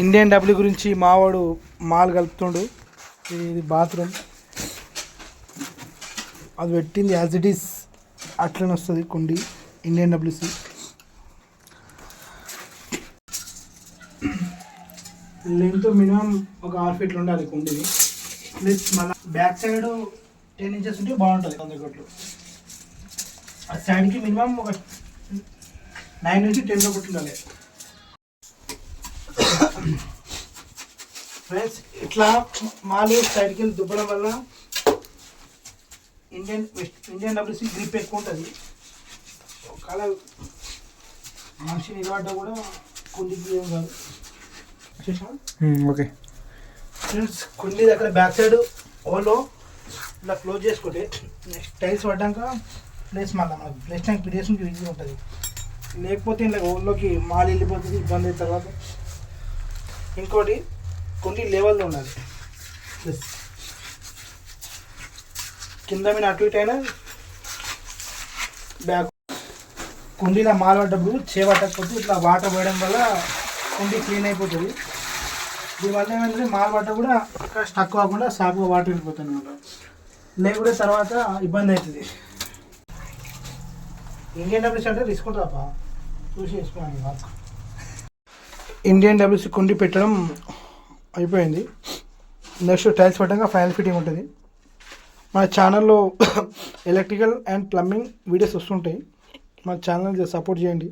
Indian W గురించి మావాడు mall కలుపుతుండు. ఇది బాత్రూమ్, అది పెట్టింది యాజ్ ఇట్ ఈస్ అట్లనే వస్తుంది కుండి ఇండియన్ డబ్ల్యూసి. లెంత్ మినిమం ఒక 6 ఫీట్లు ఉండాలి కుండిని. ప్లస్ మళ్ళీ బ్యాక్ సైడ్ 10 ఇంచెస్ ఉంటే బాగుంటుంది 100 కొట్లు. ఆ సైడ్కి మినిమం ఒక 9 నుంచి 10 కొట్లు ఉండాలి. ఫ్రెండ్స్ ఇట్లా మాలు సైడ్కి వెళ్ళి దుబ్బడం వల్ల ఇండియన్ డబ్ల్యూసీ గ్రిప్ ఎక్కువ ఉంటుంది. ఒకవేళ మనిషి నిలబడ్డా కూడా కుండికి ఏం కాదు. ఓకే ఫ్రెండ్స్, కుండి దగ్గర బ్యాక్ సైడ్ ఓలో ఇలా క్లోజ్ చేసుకుంటే నెక్స్ట్ టైల్స్ పడ్డాక ప్లేస్ మళ్ళీ మనకు ప్లేస్ ట్యాంక్ పిరియస్కి ఈజీ ఉంటుంది. లేకపోతే ఇలా ఓల్లోకి మాల్ వెళ్ళిపోతుంది, ఇబ్బంది అయిన తర్వాత. ఇంకోటి కుండి లెవెల్లో ఉండాలి. ప్లస్ కింద మీద అటు ఇటు అయినా బ్యాక్ కుండీలో మాల్ పడ్డప్పుడు చేపట్టకపోతే ఇట్లా వాటర్ పోయడం వల్ల కుండీ క్లీన్ అయిపోతుంది. దీనివల్ల ఏమైందంటే మాల్ పడ్డ కూడా అక్కడ స్టక్ కాకుండా సాఫ్గా వాటర్ వెళ్ళిపోతుంది అనమాట. లేకపోతే తర్వాత ఇబ్బంది అవుతుంది. ఇండియన్ డబ్ల్యూసీ అంటే రిస్క్ ఉంటుందా చూసి వేసుకోండి. ఇండియన్ డబ్ల్యూసీ కుండి పెట్టడం అయిపోయింది. నెక్స్ట్ టైల్స్ పడ్డాక ఫైనల్ ఫిట్టింగ్ ఉంటుంది. మన ఛానల్లో ఎలక్ట్రికల్ అండ్ ప్లంబింగ్ వీడియోస్ వస్తుంటాయి. మన ఛానల్ సపోర్ట్ చేయండి.